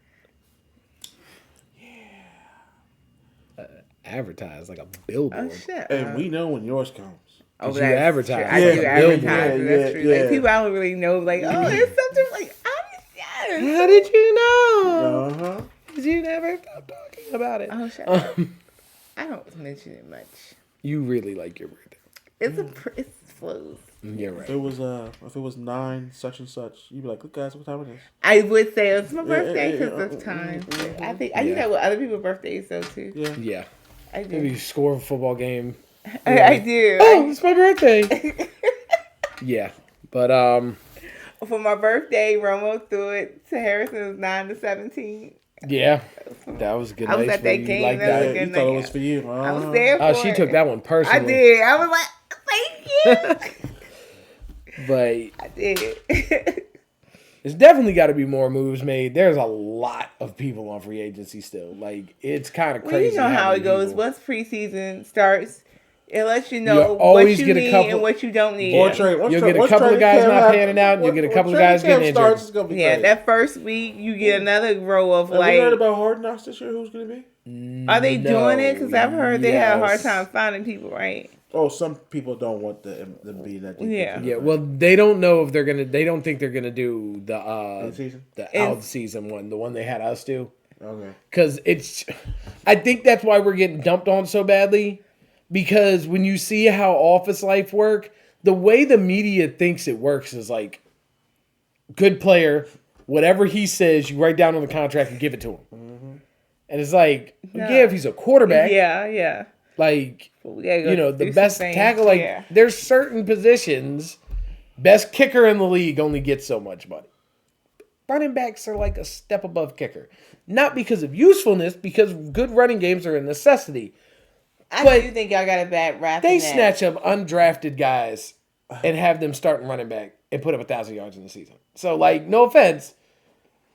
[SPEAKER 1] Yeah. Advertise like a billboard.
[SPEAKER 3] Oh shit!
[SPEAKER 2] And we know when yours comes.
[SPEAKER 3] Oh,
[SPEAKER 1] you advertise.
[SPEAKER 3] I do advertise. That's true.
[SPEAKER 2] Yeah.
[SPEAKER 3] Like people I don't really know. Like, oh, there's something like.
[SPEAKER 1] How did you know?
[SPEAKER 2] Uh-huh.
[SPEAKER 1] Because you never stop talking about it.
[SPEAKER 3] Oh, shut up. I don't mention it much.
[SPEAKER 1] You really like your birthday.
[SPEAKER 3] It's flows.
[SPEAKER 1] You're right.
[SPEAKER 2] If it was 9 such and such, you'd be like, "Look, guys, what time it is?"
[SPEAKER 3] I would say it's my birthday because of time. I think I do that with other people's birthdays though too.
[SPEAKER 1] Yeah.
[SPEAKER 3] I do.
[SPEAKER 1] Maybe you score a football game.
[SPEAKER 3] I do.
[SPEAKER 1] Oh, it's my birthday. Yeah, but
[SPEAKER 3] For my birthday, Romo threw it to Harrison. It was 9-17.
[SPEAKER 1] Yeah, that was a good.
[SPEAKER 3] I was
[SPEAKER 1] night
[SPEAKER 3] at
[SPEAKER 1] for
[SPEAKER 3] that
[SPEAKER 1] you.
[SPEAKER 3] game.
[SPEAKER 1] Like
[SPEAKER 3] That was
[SPEAKER 1] that.
[SPEAKER 3] a
[SPEAKER 2] Yeah,
[SPEAKER 3] good
[SPEAKER 2] you thought it
[SPEAKER 3] night.
[SPEAKER 2] was for you.
[SPEAKER 3] I was there for
[SPEAKER 1] Oh,
[SPEAKER 3] it.
[SPEAKER 1] she took that one
[SPEAKER 3] I
[SPEAKER 1] personally.
[SPEAKER 3] did. I was like, thank you.
[SPEAKER 1] But
[SPEAKER 3] I did.
[SPEAKER 1] there's definitely got to be more moves made. There's a lot of people on free agency still. Like, it's kind of
[SPEAKER 3] Well,
[SPEAKER 1] crazy.
[SPEAKER 3] you know how
[SPEAKER 1] many
[SPEAKER 3] it goes.
[SPEAKER 1] people-
[SPEAKER 3] Once preseason starts, it lets you
[SPEAKER 1] You
[SPEAKER 3] know
[SPEAKER 1] always
[SPEAKER 3] what you
[SPEAKER 1] get a
[SPEAKER 3] need
[SPEAKER 1] couple-
[SPEAKER 3] and what you don't need.
[SPEAKER 2] Or
[SPEAKER 1] Yeah.
[SPEAKER 2] trade.
[SPEAKER 1] You'll get a couple of guys not panning out, and you'll get a couple of guys getting injured.
[SPEAKER 2] Starts, it's gonna be
[SPEAKER 3] Yeah,
[SPEAKER 2] crazy.
[SPEAKER 3] that first week you get another row of
[SPEAKER 2] Have we heard
[SPEAKER 3] like.
[SPEAKER 2] about Hard Knocks this year? Who's gonna be?
[SPEAKER 3] Are they doing it? Because I've heard they have a hard
[SPEAKER 1] Yes.
[SPEAKER 3] time finding people, right?
[SPEAKER 2] Oh, some people don't want them be that deep.
[SPEAKER 3] Yeah.
[SPEAKER 2] into
[SPEAKER 1] Yeah,
[SPEAKER 2] it.
[SPEAKER 1] well, they don't know if they're gonna. They don't think they're gonna do the
[SPEAKER 2] In-season?
[SPEAKER 1] the
[SPEAKER 3] In-
[SPEAKER 1] out season one, the one they had us do.
[SPEAKER 2] Okay.
[SPEAKER 1] Because it's, I think that's why we're getting dumped on so badly. Because when you see how office life work, the way the media thinks it works is like, good player, whatever he says, you write down on the contract and give it to him.
[SPEAKER 2] Mm-hmm.
[SPEAKER 1] And it's like,
[SPEAKER 3] No.
[SPEAKER 1] yeah, if he's a quarterback,
[SPEAKER 3] Yeah.
[SPEAKER 1] like,
[SPEAKER 3] But we gotta go
[SPEAKER 1] you know,
[SPEAKER 3] do
[SPEAKER 1] the
[SPEAKER 3] some
[SPEAKER 1] best
[SPEAKER 3] things.
[SPEAKER 1] tackle, like,
[SPEAKER 3] Yeah.
[SPEAKER 1] there's certain positions, best kicker in the league only gets so much money. Running backs are like a step above kicker. Not because of usefulness, because good running games are a necessity.
[SPEAKER 3] I
[SPEAKER 1] But
[SPEAKER 3] do think y'all got a bad rap.
[SPEAKER 1] They
[SPEAKER 3] in that.
[SPEAKER 1] snatch up undrafted guys and have them starting running back and put up 1,000 yards in the season. So, like, no offense,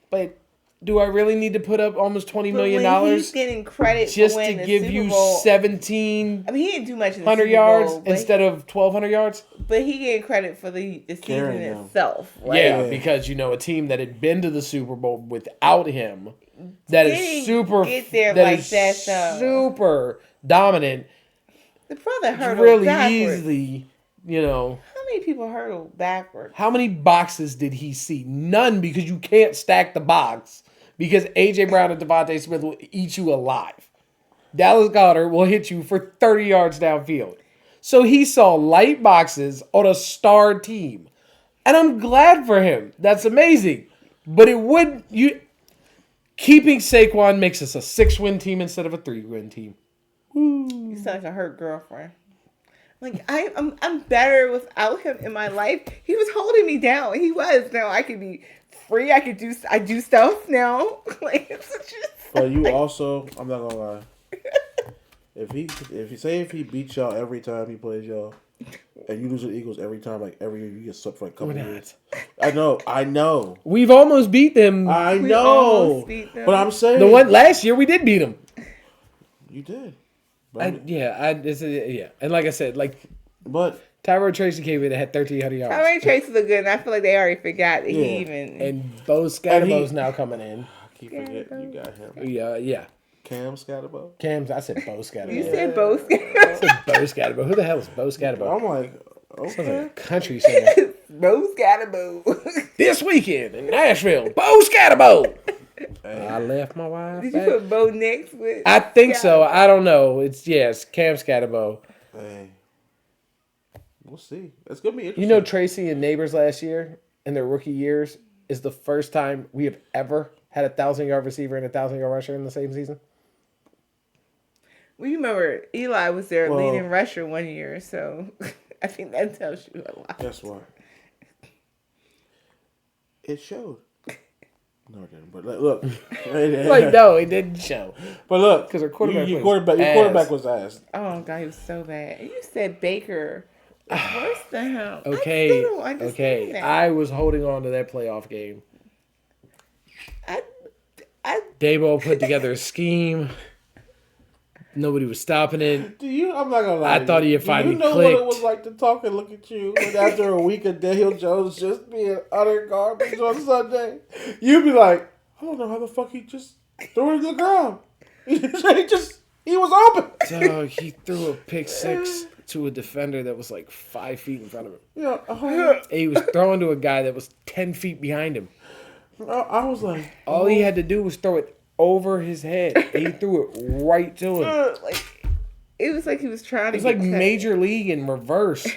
[SPEAKER 1] but do I really need to put up almost $20
[SPEAKER 3] But
[SPEAKER 1] million
[SPEAKER 3] when he's getting credit
[SPEAKER 1] just
[SPEAKER 3] for
[SPEAKER 1] to
[SPEAKER 3] winning the
[SPEAKER 1] give
[SPEAKER 3] Super
[SPEAKER 1] you
[SPEAKER 3] Bowl,
[SPEAKER 1] 1,700
[SPEAKER 3] I mean, he didn't do much in the Super
[SPEAKER 1] yards
[SPEAKER 3] Bowl, but
[SPEAKER 1] instead of 1,200 yards?
[SPEAKER 3] But he getting credit for the season
[SPEAKER 2] Carrying them.
[SPEAKER 3] itself. Right?
[SPEAKER 1] Yeah,
[SPEAKER 2] Yeah.
[SPEAKER 1] because, you know, a team that had been to the Super Bowl without him, that
[SPEAKER 3] Didn't
[SPEAKER 1] is super,
[SPEAKER 3] get there
[SPEAKER 1] that
[SPEAKER 3] like
[SPEAKER 1] is
[SPEAKER 3] that, though.
[SPEAKER 1] super dominant,
[SPEAKER 3] The brother
[SPEAKER 1] it's
[SPEAKER 3] hurdled
[SPEAKER 1] really
[SPEAKER 3] backwards.
[SPEAKER 1] easily, you know.
[SPEAKER 3] How many people hurdle backwards?
[SPEAKER 1] How many boxes did he see? None, because you can't stack the box. Because A.J. Brown and Devontae Smith will eat you alive. Dallas Goedert will hit you for 30 yards downfield. So he saw light boxes on a star team. And I'm glad for him. That's amazing. But it would... Keeping Saquon makes us a 6-win team instead of a 3-win team.
[SPEAKER 3] You sound like a hurt girlfriend. Like I'm better without him in my life. He was holding me down. He was. Now I can be free. I do stuff now. Like it's just.
[SPEAKER 2] But you also, I'm not gonna lie. If he beats y'all every time he plays y'all, and you lose the Eagles every time, like every year you get swept for a couple
[SPEAKER 1] We're not.
[SPEAKER 2] years. I know.
[SPEAKER 1] We've almost beat them.
[SPEAKER 2] I
[SPEAKER 3] We
[SPEAKER 2] know.
[SPEAKER 3] almost beat them.
[SPEAKER 2] But I'm saying
[SPEAKER 1] The one last year, we did beat them.
[SPEAKER 2] you did. But,
[SPEAKER 1] Yeah. And like I said, like...
[SPEAKER 2] but
[SPEAKER 1] Tyrod Tracy came in and had 1,300 yards.
[SPEAKER 3] Tyrann Tracy look good, and I feel like they already forgot that
[SPEAKER 2] Yeah.
[SPEAKER 3] he even.
[SPEAKER 1] And Bo Scatterbo's now coming in.
[SPEAKER 2] I keep forgetting you got him.
[SPEAKER 1] Yeah.
[SPEAKER 2] Cam Scatterbo.
[SPEAKER 1] Cam's, I said Bo Scatterbo.
[SPEAKER 3] you said both.
[SPEAKER 1] I said Bo Scatterbo. Who the hell is Bo Scatterbo?
[SPEAKER 2] I'm like,
[SPEAKER 1] Sounds like
[SPEAKER 2] okay.
[SPEAKER 1] a country singer.
[SPEAKER 3] Bo Scatterbo.
[SPEAKER 1] This weekend in Nashville, Bo Scatterbo. I left my wife.
[SPEAKER 3] Did you
[SPEAKER 1] back.
[SPEAKER 3] put Bo next with?
[SPEAKER 1] I think so.
[SPEAKER 3] Scatterbo?
[SPEAKER 1] I don't know. It's Cam Scatterbo.
[SPEAKER 2] Hey, we'll see. It's gonna be interesting.
[SPEAKER 1] You know, Tracy and Neighbors last year in their rookie years is the first time we have ever had a 1,000-yard receiver and a 1,000-yard rusher in the same season.
[SPEAKER 3] Well, you remember Eli was their
[SPEAKER 2] Well-
[SPEAKER 3] leading rusher one year, so I think that tells you a lot.
[SPEAKER 2] Guess what? It showed. No, it didn't. But look,
[SPEAKER 1] Like, no, it didn't show.
[SPEAKER 2] But look,
[SPEAKER 1] 'Cause our quarterback
[SPEAKER 2] your
[SPEAKER 1] was
[SPEAKER 2] quarterback
[SPEAKER 1] ass.
[SPEAKER 2] was ass.
[SPEAKER 3] Oh god, he was so bad. You said Baker was worse than him.
[SPEAKER 1] Okay,
[SPEAKER 3] I still don't understand that.
[SPEAKER 1] I was holding on to that playoff game.
[SPEAKER 3] I
[SPEAKER 1] Dabo put together a scheme. Nobody was stopping it.
[SPEAKER 2] Do you? I'm not gonna lie.
[SPEAKER 1] I
[SPEAKER 2] to
[SPEAKER 1] thought
[SPEAKER 2] you.
[SPEAKER 1] he'd finally
[SPEAKER 2] Do you know what it
[SPEAKER 1] clicked.
[SPEAKER 2] was like to talk and look at you, and after a week of Daniel Jones just being utter garbage on Sunday, you'd be like, I don't know how the fuck he just threw it to the ground. He was open.
[SPEAKER 1] Dog, he threw a pick six to a defender that was like 5 feet in front of him.
[SPEAKER 2] Yeah,
[SPEAKER 1] And he was throwing to a guy that was 10 feet behind him.
[SPEAKER 2] I was like,
[SPEAKER 1] All he had to do was throw it over his head. And he threw it right to him.
[SPEAKER 3] like it was like he was trying to
[SPEAKER 1] It's like
[SPEAKER 3] get cut.
[SPEAKER 1] Major League in reverse.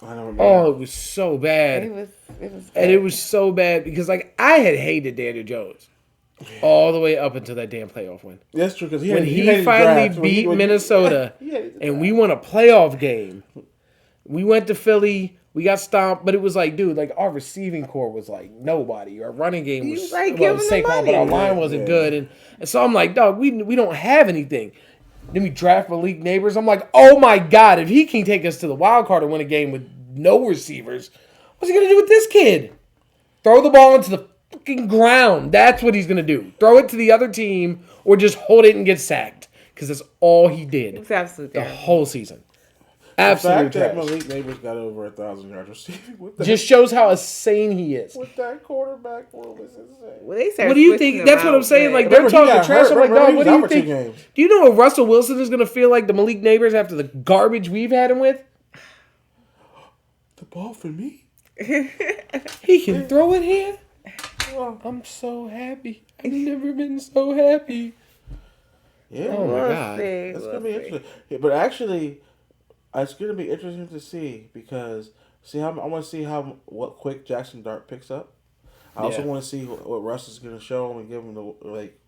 [SPEAKER 2] I don't know.
[SPEAKER 1] Oh, it was so bad.
[SPEAKER 3] It was
[SPEAKER 1] And it was so bad because, like, I had hated Daniel Jones all the way up until that damn playoff win.
[SPEAKER 2] That's true because
[SPEAKER 1] When he finally beat Minnesota and we won a playoff game, We went to Philly. We got stomped, but it was like, dude, like our receiving core was like nobody. Our running game
[SPEAKER 3] You
[SPEAKER 1] was
[SPEAKER 3] like,
[SPEAKER 1] well,
[SPEAKER 3] give him the
[SPEAKER 1] Saquon, but our
[SPEAKER 3] money.
[SPEAKER 1] line wasn't
[SPEAKER 2] Yeah.
[SPEAKER 1] good, and so I'm like, dog, we don't have anything. Then we draft Malik Neighbors. I'm like, oh my god, if he can take us to the wild card and win a game with no receivers, what's he gonna do with this kid? Throw the ball into the fucking ground. That's what he's gonna do. Throw it to the other team or just hold it and get sacked. Because that's all he
[SPEAKER 3] It
[SPEAKER 1] did
[SPEAKER 3] was absolutely
[SPEAKER 1] the
[SPEAKER 3] terrible.
[SPEAKER 1] whole season.
[SPEAKER 2] The
[SPEAKER 1] Absolute
[SPEAKER 2] fact that
[SPEAKER 1] trash.
[SPEAKER 2] Malik Neighbors got over 1,000 yards receiving with that,
[SPEAKER 1] Just shows how insane he is.
[SPEAKER 2] with that quarterback room is insane.
[SPEAKER 3] Well, they started
[SPEAKER 1] What do you
[SPEAKER 3] switching
[SPEAKER 1] think?
[SPEAKER 3] them
[SPEAKER 1] That's what I'm
[SPEAKER 3] out,
[SPEAKER 1] saying.
[SPEAKER 3] but-
[SPEAKER 1] Like they're
[SPEAKER 2] Remember, he
[SPEAKER 1] talking
[SPEAKER 2] got
[SPEAKER 1] trash.
[SPEAKER 2] hurt.
[SPEAKER 1] I'm like,
[SPEAKER 2] Remember,
[SPEAKER 1] dog,
[SPEAKER 2] he
[SPEAKER 1] what
[SPEAKER 2] was
[SPEAKER 1] do
[SPEAKER 2] out
[SPEAKER 1] you
[SPEAKER 2] for 2
[SPEAKER 1] think?
[SPEAKER 2] games.
[SPEAKER 1] Do you know what Russell Wilson is going to feel like the Malik Neighbors after the garbage we've had him with?
[SPEAKER 2] The ball for me.
[SPEAKER 1] He can throw it here.
[SPEAKER 2] Well,
[SPEAKER 1] I'm so happy. I've never been so happy.
[SPEAKER 2] yeah,
[SPEAKER 1] Oh my
[SPEAKER 3] We'll
[SPEAKER 1] God.
[SPEAKER 3] see,
[SPEAKER 2] it's
[SPEAKER 3] we'll
[SPEAKER 2] gonna be
[SPEAKER 3] see.
[SPEAKER 2] interesting. Yeah, but actually, it's gonna be interesting to see because I want to see what quick Jackson Dart picks up. I also
[SPEAKER 1] Yeah.
[SPEAKER 2] want to see what Russ is gonna show him and give him the like.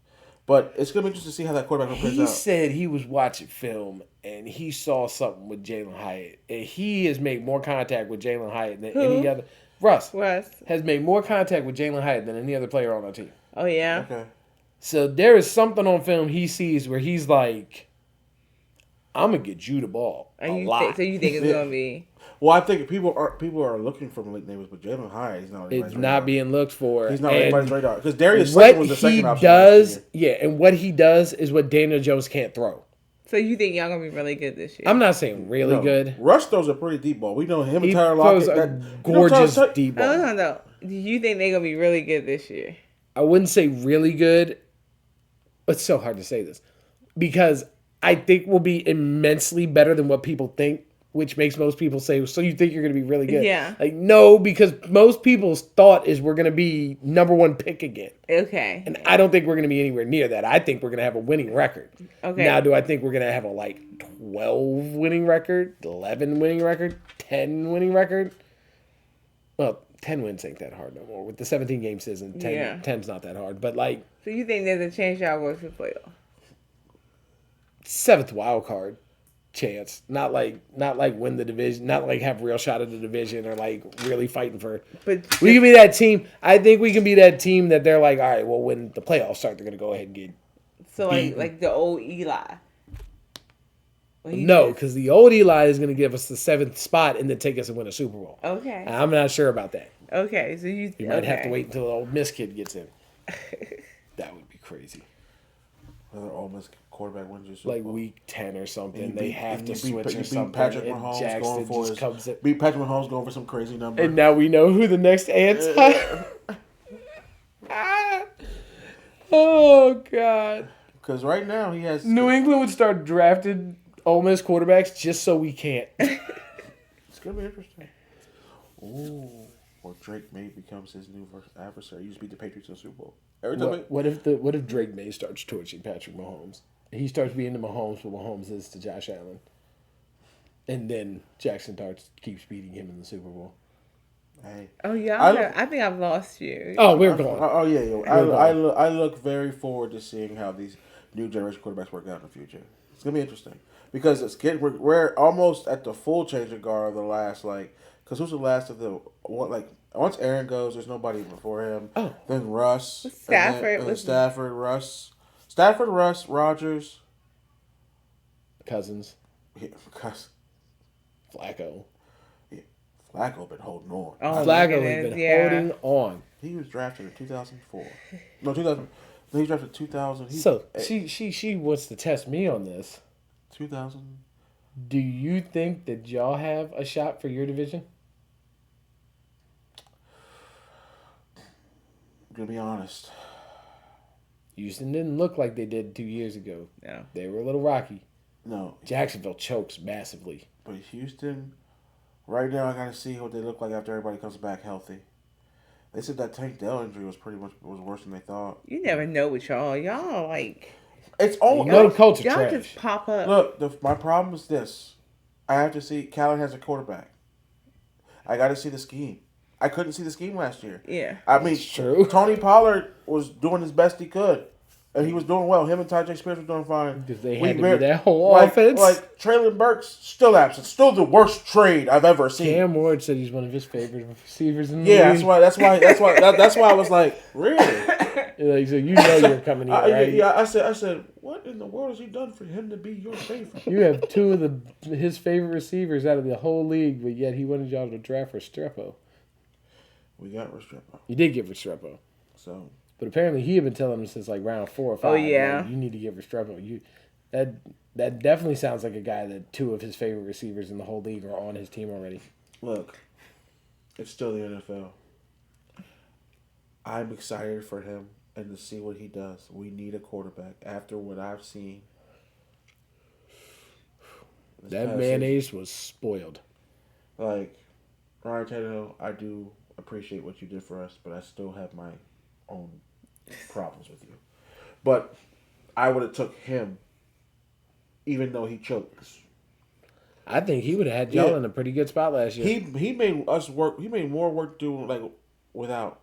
[SPEAKER 2] But it's gonna be interesting to see how that quarterback plays
[SPEAKER 1] He
[SPEAKER 2] out.
[SPEAKER 1] said he was watching film and he saw something with Jalen Hyatt. And he has made more contact with Jalen Hyatt than any
[SPEAKER 3] Who?
[SPEAKER 1] other. Russ
[SPEAKER 3] Russ.
[SPEAKER 1] has made more contact with Jalen Hyatt than any other player on our team.
[SPEAKER 3] Oh yeah.
[SPEAKER 2] Okay.
[SPEAKER 1] So there is something on film he sees where he's like, I'm going to get you the ball a lot.
[SPEAKER 3] So you think it's
[SPEAKER 2] Yeah.
[SPEAKER 3] gonna be?
[SPEAKER 2] Well, I think people are looking for Malik Neighbors, but Jalen Hyatt is not on
[SPEAKER 1] It's
[SPEAKER 2] anybody's
[SPEAKER 1] not
[SPEAKER 2] radar.
[SPEAKER 1] being looked for.
[SPEAKER 2] He's not on
[SPEAKER 1] And
[SPEAKER 2] anybody's radar because Darius
[SPEAKER 1] what
[SPEAKER 2] Slayton was the
[SPEAKER 1] he
[SPEAKER 2] second option.
[SPEAKER 1] does,
[SPEAKER 2] last year.
[SPEAKER 1] yeah, and what he does is what Daniel Jones can't throw.
[SPEAKER 3] So you think y'all gonna be really good this year?
[SPEAKER 1] I'm not saying really
[SPEAKER 2] No,
[SPEAKER 1] good.
[SPEAKER 2] Russ throws a pretty deep ball. We know him
[SPEAKER 1] He
[SPEAKER 2] and Tyler
[SPEAKER 1] throws
[SPEAKER 2] Lockett.
[SPEAKER 1] a gorgeous deep ball.
[SPEAKER 3] No. Do you think they're gonna be really good this year?
[SPEAKER 1] I wouldn't say really good. It's so hard to say this because I think we'll be immensely better than what people think, which makes most people say, so you think you're going to be really good?
[SPEAKER 3] Yeah.
[SPEAKER 1] Like, no, because most people's thought is we're going to be number one pick again.
[SPEAKER 3] Okay.
[SPEAKER 1] And I don't think we're going to be anywhere near that. I think we're going to have a winning record.
[SPEAKER 3] Okay.
[SPEAKER 1] Now, do I think we're going to have a 12 winning record, 11 winning record, 10 winning record? Well, 10 wins ain't that hard no more. With the 17-game season, 10's not that hard. But
[SPEAKER 3] So you think there's a chance y'all go to the playoff?
[SPEAKER 1] 7th wild card chance. Not like win the division, not like have a real shot at the division or really fighting for.
[SPEAKER 3] But
[SPEAKER 1] We can be that team. I think we can be that team that they're like, all right, well, when the playoffs start, they're going to go ahead and get.
[SPEAKER 3] so
[SPEAKER 1] beaten.
[SPEAKER 3] like the old Eli. Well, he
[SPEAKER 1] No,
[SPEAKER 3] did.
[SPEAKER 1] because the old Eli is going to give us the 7th spot and then take us and win a Super Bowl.
[SPEAKER 3] Okay.
[SPEAKER 1] I'm not sure about that.
[SPEAKER 3] Okay. So you
[SPEAKER 1] Might have to wait until the old Miss kid gets in. That would be crazy.
[SPEAKER 2] Another Ole Miss quarterback wins your Super
[SPEAKER 1] Like
[SPEAKER 2] Bowl.
[SPEAKER 1] week 10 or something.
[SPEAKER 2] And you
[SPEAKER 1] They
[SPEAKER 2] beat-
[SPEAKER 1] have
[SPEAKER 2] and
[SPEAKER 1] to
[SPEAKER 2] you beat-
[SPEAKER 1] switch
[SPEAKER 2] you
[SPEAKER 1] or
[SPEAKER 2] beat
[SPEAKER 1] something.
[SPEAKER 2] Patrick
[SPEAKER 1] And
[SPEAKER 2] Mahomes
[SPEAKER 1] Jackson
[SPEAKER 2] going for
[SPEAKER 1] just
[SPEAKER 2] his-
[SPEAKER 1] comes in.
[SPEAKER 2] Beat Patrick Mahomes going for some crazy number.
[SPEAKER 1] And now we know who the next ants are. Oh, God.
[SPEAKER 2] Because right now he has
[SPEAKER 1] New England would start drafting Ole Miss quarterbacks just so we can't.
[SPEAKER 2] It's gonna be interesting. Ooh, or Drake May becomes his new adversary. He used to beat the Patriots in the Super Bowl. Every time
[SPEAKER 1] What if Drake May starts torching Patrick Mahomes? He starts being to Mahomes what Mahomes is to Josh Allen. And then Jackson Dart keeps beating him in the Super Bowl.
[SPEAKER 2] hey,
[SPEAKER 3] Oh yeah.
[SPEAKER 2] I-
[SPEAKER 3] I think I've lost you.
[SPEAKER 1] Oh, we're going.
[SPEAKER 2] Oh yeah. I look very forward to seeing how these new generation quarterbacks work out in the future. It's gonna be interesting because we're almost at the full change of guard of the last because who's the last of the once Aaron goes, there's nobody before him.
[SPEAKER 1] Oh.
[SPEAKER 2] Then Russ,
[SPEAKER 3] Stafford
[SPEAKER 2] and
[SPEAKER 3] was-
[SPEAKER 2] Stafford, Russ, Rodgers,
[SPEAKER 1] Cousins,
[SPEAKER 2] yeah, because
[SPEAKER 1] Flacco.
[SPEAKER 2] Flacco been holding on.
[SPEAKER 3] Oh,
[SPEAKER 1] Flacco
[SPEAKER 3] my
[SPEAKER 1] has been
[SPEAKER 3] goodness,
[SPEAKER 1] holding on.
[SPEAKER 2] He was drafted in 2004. No, 2000. He was drafted in 2000.
[SPEAKER 1] So she wants to test me on this.
[SPEAKER 2] 2000.
[SPEAKER 1] Do you think that y'all have a shot for your division?
[SPEAKER 2] I'm gonna be honest.
[SPEAKER 1] Houston didn't look like they did 2 years ago.
[SPEAKER 3] No.
[SPEAKER 1] They were a little rocky.
[SPEAKER 2] No,
[SPEAKER 1] Jacksonville chokes massively.
[SPEAKER 2] but Houston. Right now, I gotta see what they look like after everybody comes back healthy. They said that Tank Dell injury was worse than they thought.
[SPEAKER 3] You never know with y'all. Y'all
[SPEAKER 2] It's all
[SPEAKER 1] You know the culture
[SPEAKER 3] y'all
[SPEAKER 1] trash.
[SPEAKER 3] just pop up.
[SPEAKER 2] Look. My problem is this: I have to see Callan has a quarterback. I got to see the scheme. I couldn't see the scheme last year.
[SPEAKER 3] Yeah.
[SPEAKER 2] I mean,
[SPEAKER 1] It's true.
[SPEAKER 2] Tony Pollard was doing his best he could. And he was doing well. Him and Tajay Spears were doing fine.
[SPEAKER 1] Because they had to be that whole offense.
[SPEAKER 2] Like Traylon Burks, still absent. Still the worst trade I've ever seen.
[SPEAKER 1] Cam Ward said he's one of his favorite receivers in the
[SPEAKER 2] Yeah,
[SPEAKER 1] league.
[SPEAKER 2] that's why I was like, really?
[SPEAKER 1] Like, so you know you're coming here, right?
[SPEAKER 2] Yeah, I said, what in the world has he done for him to be your favorite?
[SPEAKER 1] You have two of his favorite receivers out of the whole league, but yet he wanted y'all to draft Restrepo.
[SPEAKER 2] We got Restrepo.
[SPEAKER 1] You did get Restrepo.
[SPEAKER 2] So,
[SPEAKER 1] but apparently he had been telling him since like round 4 or 5.
[SPEAKER 3] Oh, yeah.
[SPEAKER 1] Like, you need to get Restrepo. That definitely sounds like a guy that two of his favorite receivers in the whole league are on his team already.
[SPEAKER 2] Look, it's still the NFL. I'm excited for him and to see what he does. We need a quarterback after what I've seen.
[SPEAKER 1] That mayonnaise was spoiled.
[SPEAKER 2] Like, Ryan Tannehill, I do appreciate what you did for us, but I still have my own problems with you. But I would have took him, even though he chokes.
[SPEAKER 1] I think he would have had y'all in a pretty good spot last year.
[SPEAKER 2] He made us work. He made more work doing like without,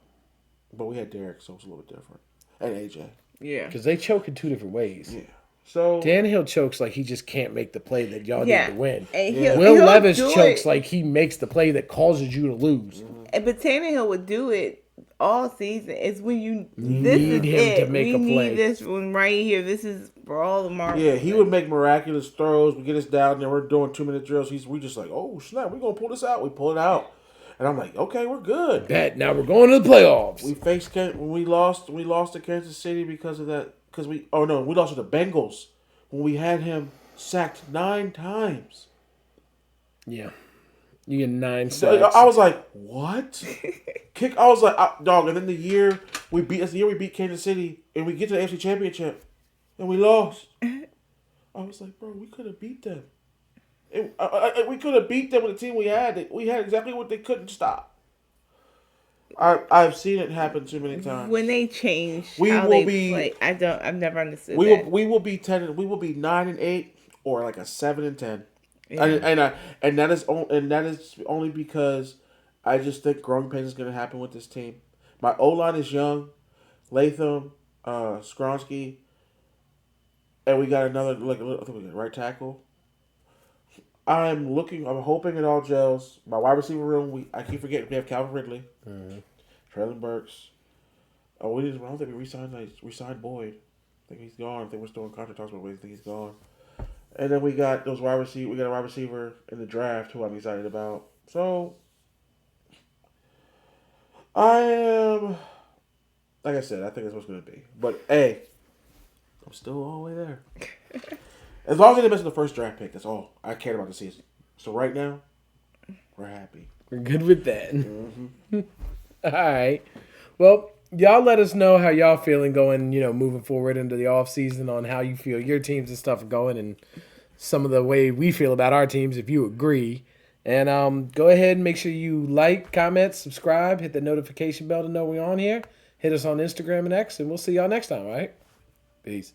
[SPEAKER 2] but we had Derek, so it's a little bit different, and AJ.
[SPEAKER 3] Yeah,
[SPEAKER 1] because they choke in two different ways.
[SPEAKER 2] Yeah. So
[SPEAKER 1] Tannehill chokes like he just can't make the play that y'all need to win.
[SPEAKER 3] And
[SPEAKER 1] Will Levis chokes like he makes the play that causes you to lose.
[SPEAKER 3] But Tannehill would do it all season. It's when you
[SPEAKER 1] need him to make a play.
[SPEAKER 3] Need this one right here. This is for all the marbles.
[SPEAKER 2] Yeah, he would make miraculous throws. We get us down there. We're doing 2-minute drills. We just like, oh snap, we're gonna pull this out. We pull it out, and I'm like, okay, we're good.
[SPEAKER 1] Now we're going to the playoffs.
[SPEAKER 2] We faced when we lost to Kansas City because of that. Because we lost to the Bengals when we had him sacked 9 times.
[SPEAKER 1] Yeah. You get 9 sacks.
[SPEAKER 2] I was like, what? I was like, dog. And then the year we beat Kansas City, and we get to the AFC Championship, and we lost. I was like, bro, we could have beat them. We could have beat them with the team we had. We had exactly what they couldn't stop. I've seen it happen too many times.
[SPEAKER 3] When they change,
[SPEAKER 2] I've
[SPEAKER 3] never understood that.
[SPEAKER 2] We will be 10. We will be 9-8 or like a 7-10. Yeah. And that is only because I just think growing pains is going to happen with this team. My O-line is young, Latham, Skronsky, and we got another I think we got right tackle. I'm hoping it all gels. My wide receiver room, I keep forgetting we have Calvin Ridley, Traylon Burks. I don't think we re-signed Boyd. I think he's gone. I think we're still in contract talks, but I think he's gone. And then we got those wide receiver. We got a wide receiver in the draft who I'm excited about. So I am, like I said, I think that's what's going to be. But hey, I'm still all the way there. As long as they didn't miss the first draft pick, that's all I cared about the season. So right now, we're happy.
[SPEAKER 1] We're good with that. Mm-hmm. All right. Well, y'all let us know how y'all feeling going, moving forward into the offseason on how you feel your teams and stuff are going and some of the way we feel about our teams if you agree. And go ahead and make sure you like, comment, subscribe, hit the notification bell to know we're on here. Hit us on Instagram and X, and we'll see y'all next time, all right? Peace.